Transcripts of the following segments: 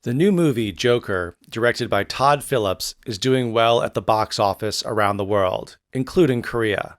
The new movie, Joker, directed by Todd Phillips, is doing well at the box office around the world, including Korea.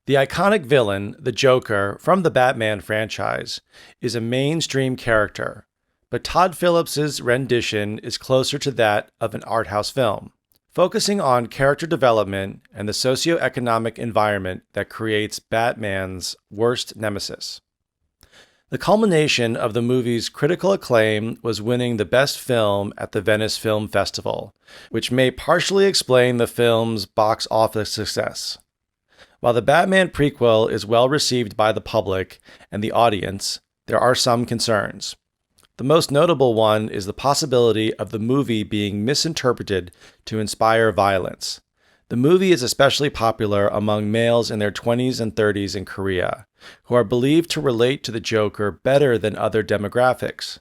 The iconic villain, the Joker, from the Batman franchise, is a mainstream character, but Todd Phillips' rendition is closer to that of an Arthouse film, focusing on character development and the socio-economic environment that creates Batman's worst nemesis. The culmination of the movie's critical acclaim was winning the Best Film at the Venice Film Festival, which may partially explain the film's box office success. While the Batman prequel is well received by the public and the audience, there are some concerns. The most notable one is the possibility of the movie being misinterpreted to inspire violence. The movie is especially popular among males in their 20s and 30s in Korea, who are believed to relate to the Joker better than other demographics.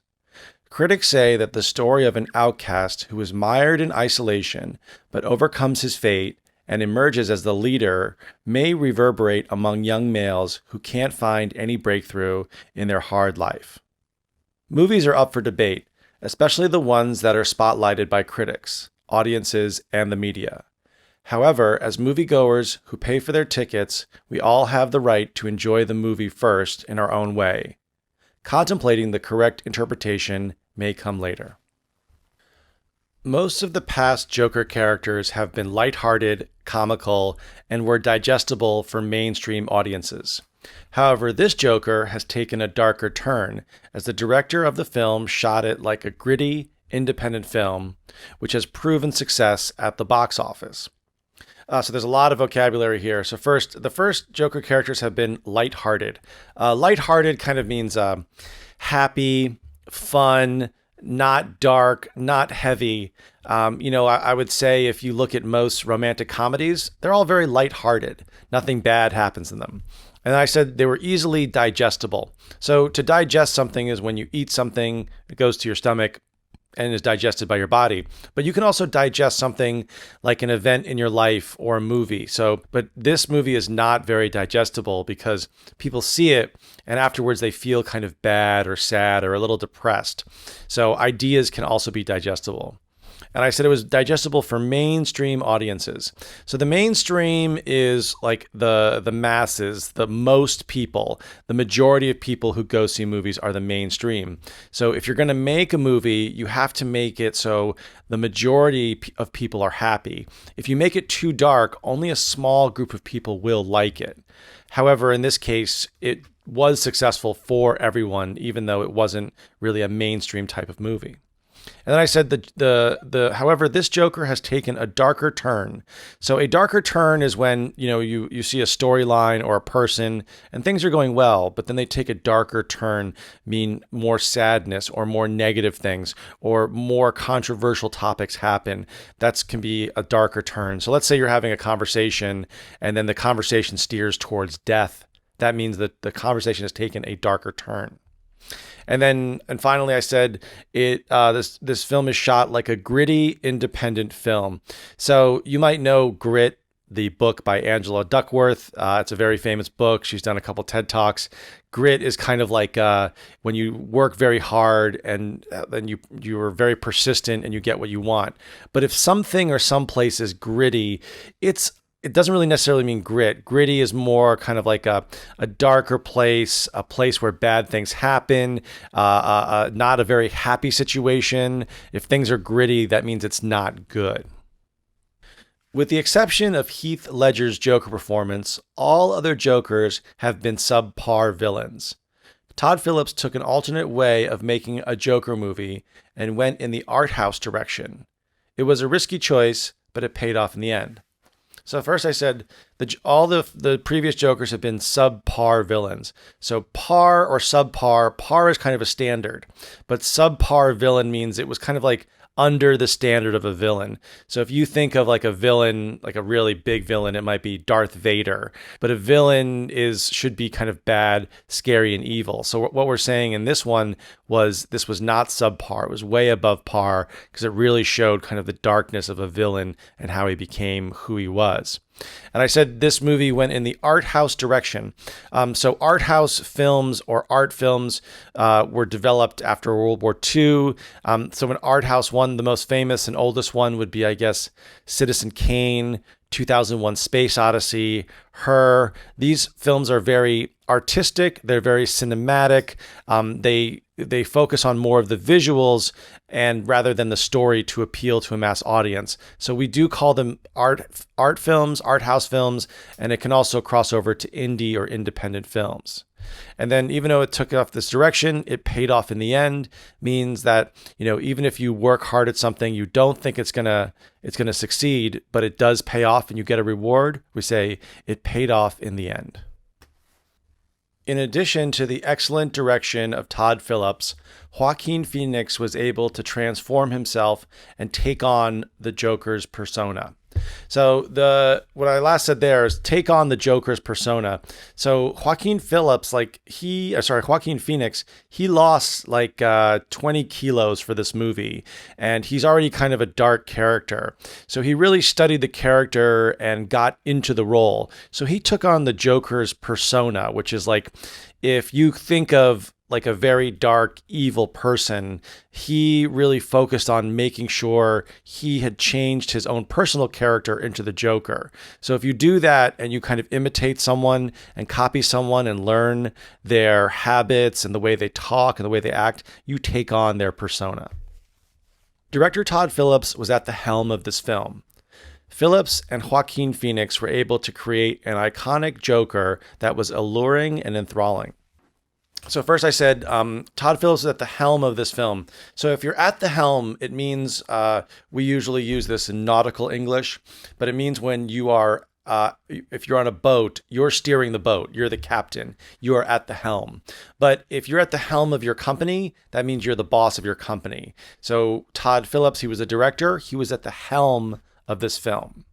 Critics say that the story of an outcast who is mired in isolation but overcomes his fate and emerges as the leader may reverberate among young males who can't find any breakthrough in their hard life. Movies are up for debate, especially the ones that are spotlighted by critics, audiences, and the media. However, as moviegoers who pay for their tickets, we all have the right to enjoy the movie first in our own way. Contemplating the correct interpretation may come later. Most of the past Joker characters have been lighthearted, comical, and were digestible for mainstream audiences. However, this Joker has taken a darker turn, as the director of the film shot it like a gritty, independent film, which has proven success at the box office. So there's a lot of vocabulary here. So the first Joker characters have been lighthearted. Lighthearted kind of means happy, fun, not dark, not heavy. I would say if you look at most romantic comedies, they're all very lighthearted. Nothing bad happens in them. And I said they were easily digestible. So to digest something is when you eat something, it goes to your stomach and is digested by your body. But you can also digest something like an event in your life or a movie. But this movie is not very digestible because people see it and afterwards they feel kind of bad or sad or a little depressed. So ideas can also be digestible. And I said it was digestible for mainstream audiences. So the mainstream is like the masses, the most people. The majority of people who go see movies are the mainstream. So if you're going to make a movie, you have to make it so the majority of people are happy. If you make it too dark, only a small group of people will like it. However, in this case, it was successful for everyone, even though it wasn't really a mainstream type of movie. And then I said however, this Joker has taken a darker turn. So a darker turn is when, you see a storyline or a person and things are going well, but then they take a darker turn, mean more sadness or more negative things or more controversial topics happen. That can be a darker turn. So let's say you're having a conversation and then the conversation steers towards death. That means that the conversation has taken a darker turn. And finally, I said this film is shot like a gritty, independent film. So you might know Grit, the book by Angela Duckworth. It's a very famous book. She's done a couple TED Talks. Grit is kind of like when you work very hard and then you are very persistent and you get what you want. But if something or some place is gritty, it doesn't really necessarily mean grit. Gritty is more kind of like a darker place, a place where bad things happen, not a very happy situation. If things are gritty, that means it's not good. With the exception of Heath Ledger's Joker performance, all other Jokers have been subpar villains. Todd Phillips took an alternate way of making a Joker movie and went in the Arthouse direction. It was a risky choice, but it paid off in the end. So first I said all the previous Jokers have been subpar villains. So par or subpar, par is kind of a standard, but subpar villain means it was kind of like under the standard of a villain. So if you think of like a villain, like a really big villain, it might be Darth Vader, but a villain should be kind of bad, scary, and evil. So what we're saying in this one was this was not subpar. It was way above par because it really showed kind of the darkness of a villain and how he became who he was. And I said this movie went in the Arthouse direction. So Arthouse films or art films were developed after World War II. So an Arthouse one, the most famous and oldest one would be, I guess, Citizen Kane, 2001 Space Odyssey, Her. These films are very artistic. They're very cinematic. They focus on more of the visuals and rather than the story to appeal to a mass audience. So we do call them art films, art house films, and it can also cross over to indie or independent films. And then even though it took off this direction, it paid off in the end, means that, even if you work hard at something, you don't think it's going to succeed, but it does pay off and you get a reward. We say it paid off in the end. In addition to the excellent direction of Todd Phillips, Joaquin Phoenix was able to transform himself and take on the Joker's persona. So what I last said there is take on the Joker's persona. So Joaquin Phoenix, he lost 20 kilos for this movie, and he's already kind of a dark character. So he really studied the character and got into the role. So he took on the Joker's persona, which is if you think of a very dark, evil person, he really focused on making sure he had changed his own personal character into the Joker. So if you do that and you kind of imitate someone and copy someone and learn their habits and the way they talk and the way they act, you take on their persona. Director Todd Phillips was at the helm of this film. Phillips and Joaquin Phoenix were able to create an iconic Joker that was alluring and enthralling. So first I said, Todd Phillips is at the helm of this film. So if you're at the helm, it means, we usually use this in nautical English, but it means when you are, if you're on a boat, you're steering the boat, you're the captain, you are at the helm. But if you're at the helm of your company, that means you're the boss of your company. So Todd Phillips, he was a director, he was at the helm of this film.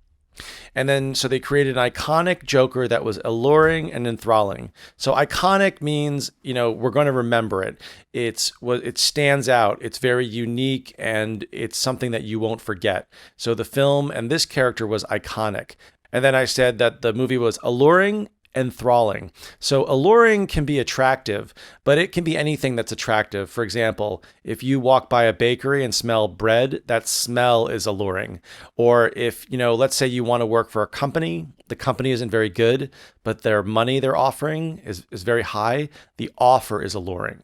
And then, so they created an iconic Joker that was alluring and enthralling. So iconic means, we're going to remember it. It stands out. It's very unique and it's something that you won't forget. So the film and this character was iconic. And then I said that the movie was alluring, enthralling. So alluring can be attractive, but it can be anything that's attractive. For example, if you walk by a bakery and smell bread, that smell is alluring. Or if, let's say you want to work for a company, the company isn't very good, but their money they're offering is very high, the offer is alluring.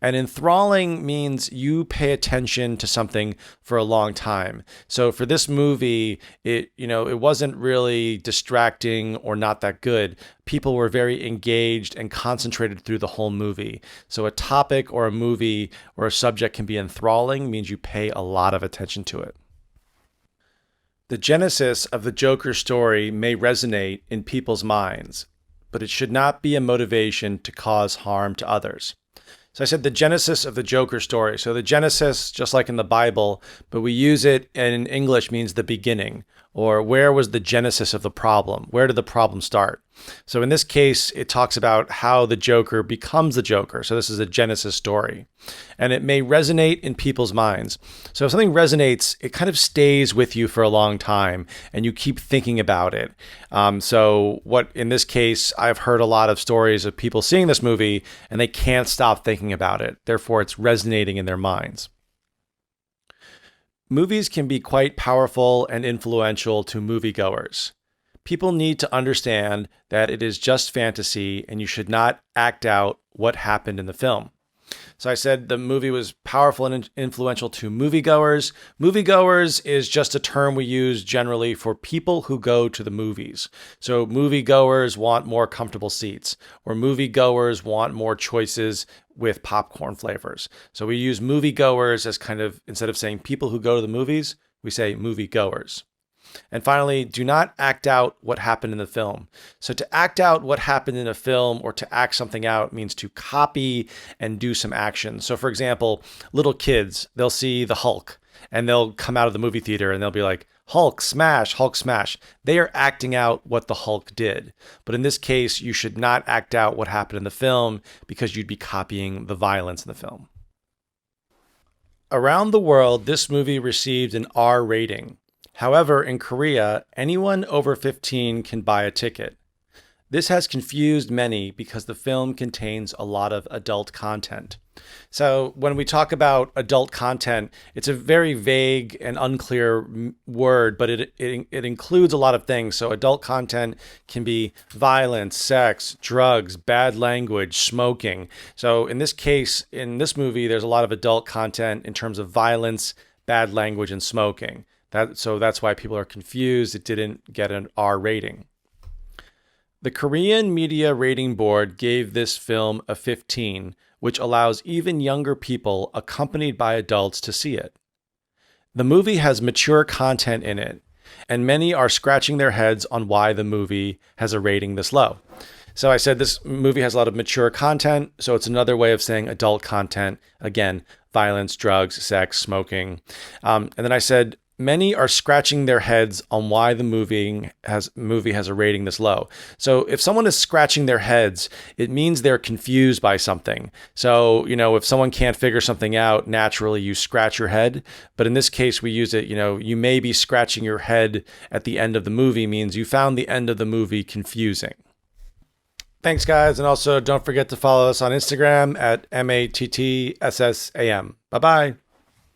And enthralling means you pay attention to something for a long time. So for this movie, it wasn't really distracting or not that good. People were very engaged and concentrated through the whole movie. So a topic or a movie or a subject can be enthralling, means you pay a lot of attention to it. The genesis of the Joker story may resonate in people's minds, but it should not be a motivation to cause harm to others. So I said the genesis of the Joker story. So the genesis, just like in the Bible, but we use it in English means the beginning, or where was the genesis of the problem? Where did the problem start? So in this case, it talks about how the Joker becomes the Joker. So this is a genesis story. And it may resonate in people's minds. So if something resonates, it kind of stays with you for a long time and you keep thinking about it. So what in this case, I've heard a lot of stories of people seeing this movie and they can't stop thinking about it. Therefore, it's resonating in their minds. Movies can be quite powerful and influential to moviegoers. People need to understand that it is just fantasy and you should not act out what happened in the film. So I said the movie was powerful and influential to moviegoers. Moviegoers is just a term we use generally for people who go to the movies. So moviegoers want more comfortable seats, or moviegoers want more choices with popcorn flavors. So we use moviegoers as kind of, instead of saying people who go to the movies, we say moviegoers. And finally, do not act out what happened in the film. So to act out what happened in a film or to act something out means to copy and do some action. So for example, little kids, they'll see the Hulk and they'll come out of the movie theater and they'll be like, Hulk smash, Hulk smash. They are acting out what the Hulk did. But in this case, you should not act out what happened in the film because you'd be copying the violence in the film. Around the world, this movie received an R rating. However, in Korea, anyone over 15 can buy a ticket. This has confused many because the film contains a lot of adult content. So when we talk about adult content, it's a very vague and unclear word, but it includes a lot of things. So adult content can be violence, sex, drugs, bad language, smoking. So in this case, in this movie, there's a lot of adult content in terms of violence, bad language, and smoking. So that's why people are confused. It didn't get an R rating. The Korean Media Rating Board gave this film a 15, which allows even younger people accompanied by adults to see it. The movie has mature content in it, and many are scratching their heads on why the movie has a rating this low. So I said this movie has a lot of mature content, so it's another way of saying adult content. Again, violence, drugs, sex, smoking. And then I said, many are scratching their heads on why the movie has a rating this low. So if someone is scratching their heads, it means they're confused by something. So, if someone can't figure something out, naturally you scratch your head. But in this case, we use it, you may be scratching your head at the end of the movie means you found the end of the movie confusing. Thanks, guys. And also don't forget to follow us on Instagram at MATTSSAM. Bye-bye.